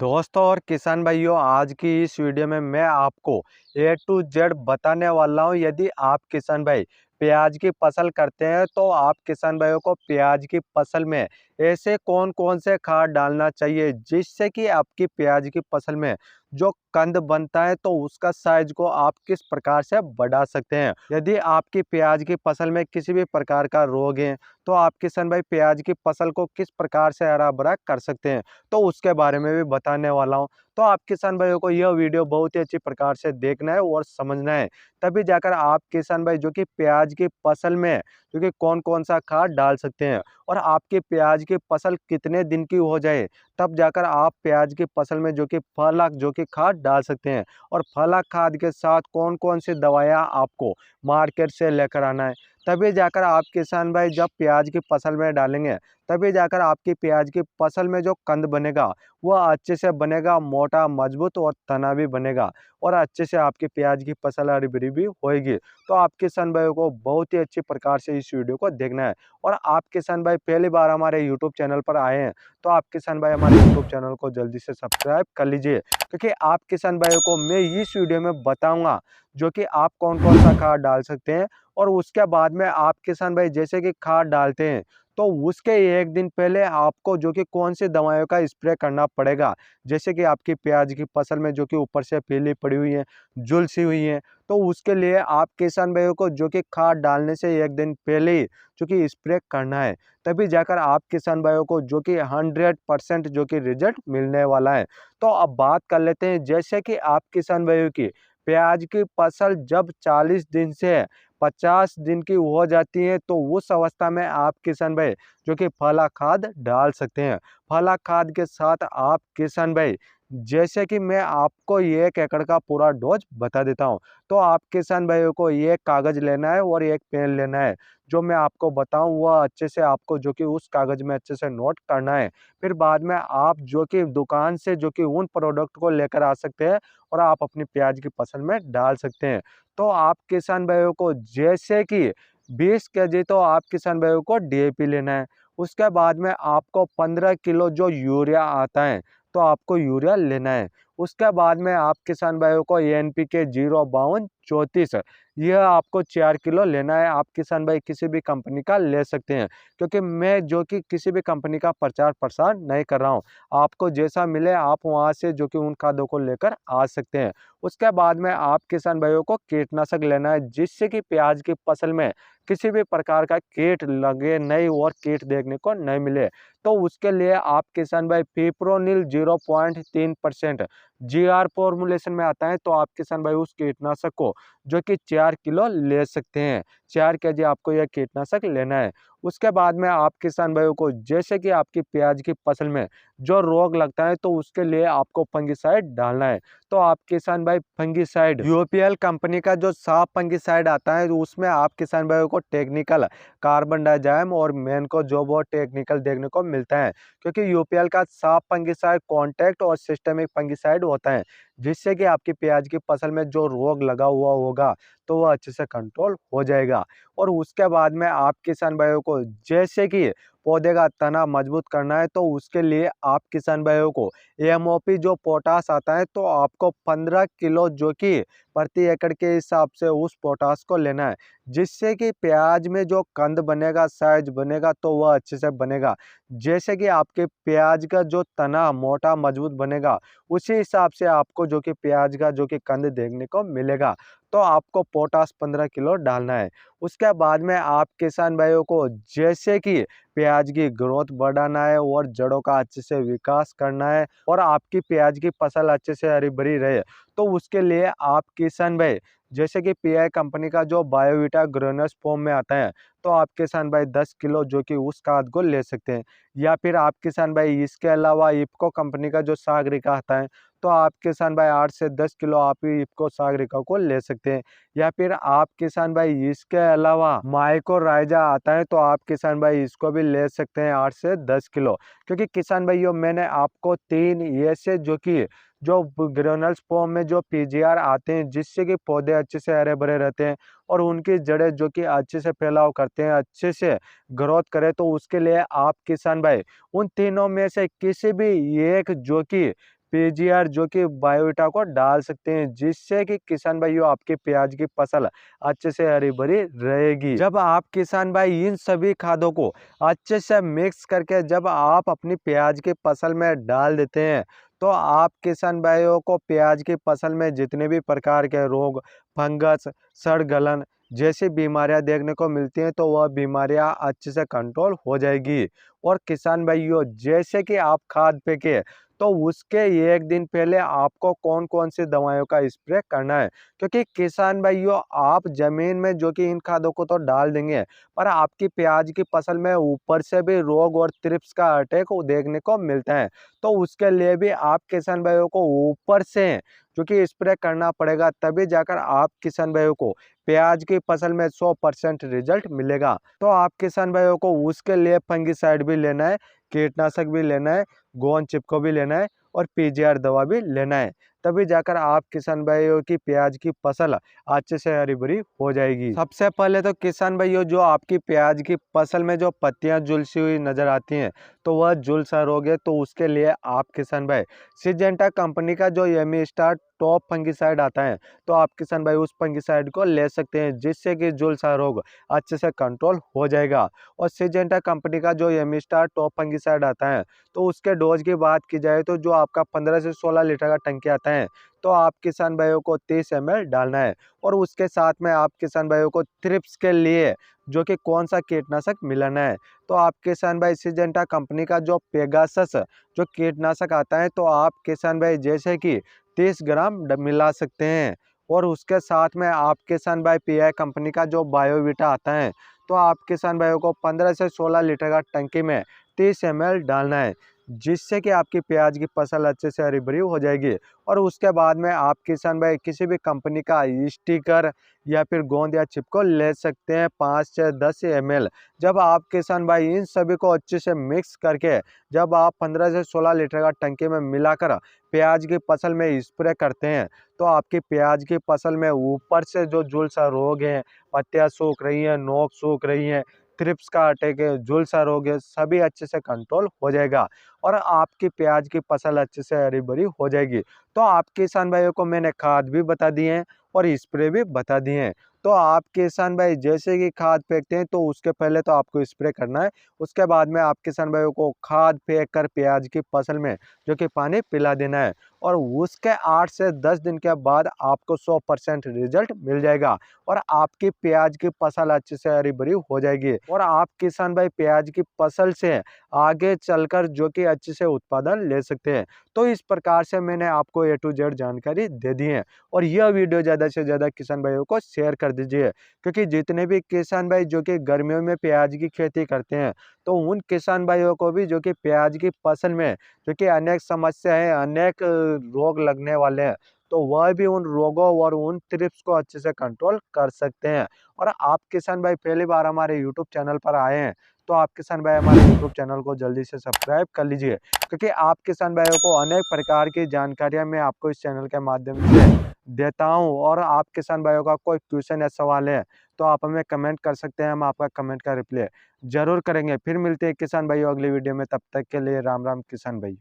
दोस्तों और किसान भाइयों, आज की इस वीडियो में मैं आपको ए टू जेड बताने वाला हूं। यदि आप किसान भाई प्याज की फसल करते हैं तो आप किसान भाइयों को प्याज की फसल में ऐसे कौन कौन से खाद डालना चाहिए जिससे कि आपकी प्याज की फसल में जो कंद बनता है तो उसका साइज को आप किस प्रकार से बढ़ा सकते हैं। यदि आपकी प्याज की फसल में किसी भी प्रकार का रोग है तो आप किसान भाई प्याज की फसल को किस प्रकार से हरा भरा कर सकते हैं, तो उसके बारे में भी बताने वाला हूं। तो आप किसान भाइयों को यह वीडियो बहुत ही अच्छी प्रकार से देखना है और समझना है, तभी जाकर आप किसान भाई जो कि प्याज की फसल में जो कि कौन कौन सा खाद डाल सकते हैं और आपकी प्याज की फसल कितने दिन की हो जाए तब जाकर आप प्याज की फसल में जो कि फलाक जो कि खाद डाल सकते हैं। और फलाक खाद के साथ कौन कौन सी दवाइयाँ आपको मार्केट से लेकर आना है, तभी जाकर आप किसान भाई जब प्याज की फसल में डालेंगे तभी जाकर आपकी प्याज की फसल में जो कंद बनेगा वह अच्छे से बनेगा, मोटा मजबूत और तना भी बनेगा और अच्छे से आपकी प्याज की फसल हरी भरी भी होएगी। तो आप किसान भाइयों को बहुत ही अच्छी प्रकार से इस वीडियो को देखना है। और आप किसान भाई पहली बार हमारे यूट्यूब चैनल पर आए हैं तो आप किसान भाई हमारे यूट्यूब चैनल को जल्दी से सब्सक्राइब कर लीजिए, क्योंकि आप किसान भाइयों को मैं इस वीडियो में बताऊंगा जो कि आप कौन कौन सा खाद डाल सकते हैं। और उसके बाद में आप किसान भाई जैसे कि खाद डालते हैं तो उसके एक दिन पहले आपको जो कि कौन सी दवाइयों का स्प्रे करना पड़ेगा। जैसे कि आपकी प्याज की फसल में जो कि ऊपर से पीली पड़ी हुई है, झुलसी हुई है, तो उसके लिए आप किसान भाइयों को जो कि खाद डालने से एक दिन पहले ही जो कि स्प्रे करना है, तभी जाकर आप किसान भाइयों को जो कि 100% जो कि रिजल्ट मिलने वाला है। तो अब बात कर लेते हैं, जैसे कि आप किसान भाइयों की प्याज की फसल जब 40 दिन से 50 दिन की हो जाती है तो उस अवस्था में आप किसान भाई जो कि फला खाद डाल सकते हैं। फला खाद के साथ आप किसान भाई जैसे कि मैं आपको 1 एकड़ का पूरा डोज बता देता हूं, तो आप किसान भाइयों को एक कागज लेना है और एक पेन लेना है। जो मैं आपको बताऊं वह अच्छे से आपको जो कि उस कागज में अच्छे से नोट करना है। फिर बाद में आप जो कि दुकान से जो कि उन प्रोडक्ट को लेकर आ सकते हैं और आप अपनी प्याज की फसल में डाल सकते हैं। तो आप किसान भाइयों को जैसे कि 20 केजी तो आप किसान भाइयों को डीएपी लेना है। उसके बाद में आपको 15 किलो जो यूरिया आता है तो आपको यूरिया लेना है। उसके बाद में आप किसान भाइयों को एनपीके 05234 यह आपको 4 किलो लेना है। आप किसान भाई किसी भी कंपनी का ले सकते हैं, क्योंकि मैं जो कि किसी भी कंपनी का प्रचार प्रसार नहीं कर रहा हूँ। आपको जैसा मिले आप वहाँ से जो कि उन खादों को लेकर आ सकते हैं। उसके बाद में आप किसान भाइयों को कीटनाशक लेना है, जिससे कि प्याज की फसल में किसी भी प्रकार का कीट लगे नहीं और कीट देखने को नहीं मिले। तो उसके लिए आप किसान भाई फिप्रोनिल 0.3% जीआर फॉर्मुलेशन में आता है, तो आप किसान भाई उस कीटनाशक को जो कि 4 किलो ले सकते हैं। 4 केजी आपको यह कीटनाशक लेना है। उसके बाद में आप किसान भाइयों को जैसे कि आपकी प्याज की फसल में जो रोग लगता है तो उसके लिए आपको फंगिसाइड डालना है। तो आप किसान भाई फंगिसाइड यूपीएल कंपनी का जो साफ फंगिसाइड आता है उसमें आप किसान भाइयों को टेक्निकल कार्बन डाइजाम और मैनको जो वो टेक्निकल देखने को मिलता है, क्योंकि यूपीएल का साफ फंगिसाइड कॉन्टैक्ट और सिस्टमिक फंगिसाइड होता है, जिससे कि आपकी प्याज की फसल में जो रोग लगा हुआ होगा तो वह अच्छे से कंट्रोल हो जाएगा। और उसके बाद में आप किसान भाइयों को जैसे कि पौधे का तना मजबूत करना है तो उसके लिए आप किसान भाइयों को एमओपी जो पोटास आता है तो आपको 15 किलो जो कि प्रति एकड़ के हिसाब से उस पोटास को लेना है, जिससे कि प्याज में जो कंद बनेगा, साइज बनेगा तो वह अच्छे से बनेगा। जैसे कि आपके प्याज का जो तना मोटा मजबूत बनेगा उसी हिसाब से आपको जो कि प्याज का जो कि कंद देखने को मिलेगा। तो आपको पोटास 15 किलो डालना है। उसके बाद में आप किसान भाइयों को जैसे कि प्याज की ग्रोथ बढ़ाना है और जड़ों का अच्छे से विकास करना है और आपकी प्याज की फसल अच्छे से हरी भरी रहे, तो उसके लिए आप किसान भाई जैसे कि पीआई कंपनी का जो बायोविटा ग्रेन्यूल्स फॉर्म में आता है तो आप किसान भाई 10 किलो जो कि उस खाद को ले सकते हैं। या फिर आप किसान भाई इसके अलावा इफ्को कंपनी का जो सागरिका आता है तो आप किसान भाई 8 से 10 किलो आप इफ्को सागरिका को ले सकते हैं। या फिर आप किसान भाई इसके अलावा माइकोराइजा आता है तो आप किसान भाई इसको भी ले सकते हैं 8 से 10 किलो। क्योंकि किसान भाइयों मैंने आपको 3 ऐसे जो कि जो ग्रेन्यूल्स फॉर्म में जो पीजीआर आते हैं जिससे कि पौधे अच्छे से हरे भरे रहते हैं और उनकी जड़ें जो कि अच्छे से फैलाव करते हैं, अच्छे से ग्रोथ करे, तो उसके लिए आप किसान भाई उन तीनों में से किसी भी एक जो कि पीजीआर जो कि बायोवीटा को डाल सकते हैं, जिससे कि किसान भाइयों आपकी प्याज की फसल अच्छे से हरी भरी रहेगी। जब आप किसान भाई इन सभी खादों को अच्छे से मिक्स करके जब आप अपनी प्याज की फसल में डाल देते हैं, तो आप किसान भाइयों को प्याज की फसल में जितने भी प्रकार के रोग, फंगस, सड़ गलन जैसी बीमारियां देखने को मिलती हैं, तो वह बीमारियां अच्छे से कंट्रोल हो जाएगी। और किसान भाइयों जैसे कि आप खाद फेंके, तो उसके एक दिन पहले आपको कौन कौन सी दवाइयों का स्प्रे करना है, क्योंकि किसान भाइयों आप जमीन में जो कि इन खादों को तो डाल देंगे, पर आपकी प्याज की फसल में ऊपर से भी रोग और थ्रिप्स का अटैक देखने को मिलता है। तो उसके लिए भी आप किसान भाइयों को ऊपर से जो कि स्प्रे करना पड़ेगा, तभी जाकर आप किसान भाइयों को प्याज की फसल में 100% रिजल्ट मिलेगा। तो आप किसान भाइयों को उसके लिए फंगिसाइड भी लेना है, कीटनाशक भी लेना है, गोंद चिपको भी लेना है और पीजीआर दवा भी लेना है, तभी जाकर आप किसान भाइयों की प्याज की फसल अच्छे से हरी भरी हो जाएगी। सबसे पहले तो किसान भाइयों जो आपकी प्याज की फसल में जो पत्तियां झुलसी हुई नजर आती हैं, तो वह झुलसा रोग है। तो उसके लिए आप किसान भाई सिजेंटा कंपनी का जो एमी स्टार टॉप फंगिसाइड आता है, तो आप किसान भाई उस फंगिसाइड को ले सकते हैं, जिससे कि झुलसा रोग अच्छे से कंट्रोल हो जाएगा। और सिजेंटा कंपनी का जो एमी स्टार टॉप फंगिसाइड आता है, तो उसके डोज की बात की जाए तो जो आपका 15 से 16 लीटर का टंकी आता है, तो आप किसान भाइयों को 30 ml डालना है। और उसके साथ में आप किसान भाइयों को थ्रिप्स के लिए जो कि कौन सा कीटनाशक मिलाना है, तो आप किसान भाई सिजेंटा कंपनी का जो पेगासस जो कीटनाशक आता है, तो आप किसान भाई जैसे कि 30 ग्राम मिला सकते हैं। और उसके साथ में आप किसान भाई पीआई कंपनी का जो बायोवीटा आता है, तो आप किसान भाइयों को 15 से 16 लीटर का टंकी में 30 ml डालना है, जिससे कि आपकी प्याज की फसल अच्छे से हरी भरी हो जाएगी। और उसके बाद में आप किसान भाई किसी भी कंपनी का स्टिकर या फिर गोंद या चिपको ले सकते हैं 5 से 10 ml। जब आप किसान भाई इन सभी को अच्छे से मिक्स करके जब आप 15 से 16 लीटर का टंकी में मिलाकर प्याज की फसल में स्प्रे करते हैं, तो आपकी प्याज की फसल में ऊपर से जो झुलसा रोग है, पत्तियां सूख रही हैं, नोक सूख रही हैं, थ्रिप्स का अटैक है, झुलसा रोग है, सभी अच्छे से कंट्रोल हो जाएगा और आपकी प्याज की फसल अच्छे से हरी भरी हो जाएगी। तो आप किसान भाइयों को मैंने खाद भी बता दिए हैं और स्प्रे भी बता दिए हैं। तो आप किसान भाई जैसे कि खाद फेंकते हैं, तो उसके पहले तो आपको स्प्रे करना है, उसके बाद में आप किसान भाइयों को खाद फेंक कर प्याज की फसल में जो कि पानी पिला देना है। और उसके 8 से 10 दिन के बाद आपको 100% रिजल्ट मिल जाएगा और आपकी प्याज की फसल अच्छे से हरी भरी हो जाएगी। और आप किसान भाई प्याज की फसल से आगे चलकर जो कि अच्छे से उत्पादन ले सकते हैं। तो इस प्रकार से मैंने आपको A to Z जानकारी दे दी है। और यह वीडियो ज़्यादा से ज़्यादा किसान भाइयों को शेयर कर दीजिए, क्योंकि जितने भी किसान भाई जो कि गर्मियों में प्याज की खेती करते हैं, तो उन किसान भाइयों को भी जो कि प्याज की फसल में जो कि अनेक समस्याएं, अनेक रोग लगने वाले हैं, तो वह भी उन रोगों और उन थ्रिप्स को अच्छे से कंट्रोल कर सकते हैं। और आप किसान भाई पहली बार हमारे यूट्यूब चैनल पर आए हैं, तो आप किसान भाई हमारे यूट्यूब चैनल को जल्दी से सब्सक्राइब कर लीजिए, क्योंकि आप किसान भाइयों को अनेक प्रकार की जानकारियां मैं आपको इस चैनल के माध्यम से देता हूं। और आप किसान भाइयों का कोई क्वेश्चन या सवाल है, तो आप हमें कमेंट कर सकते हैं, हम आपका कमेंट का रिप्लाई जरूर करेंगे। फिर मिलते हैं किसान भाइयों अगली वीडियो में, तब तक के लिए राम राम किसान भाई।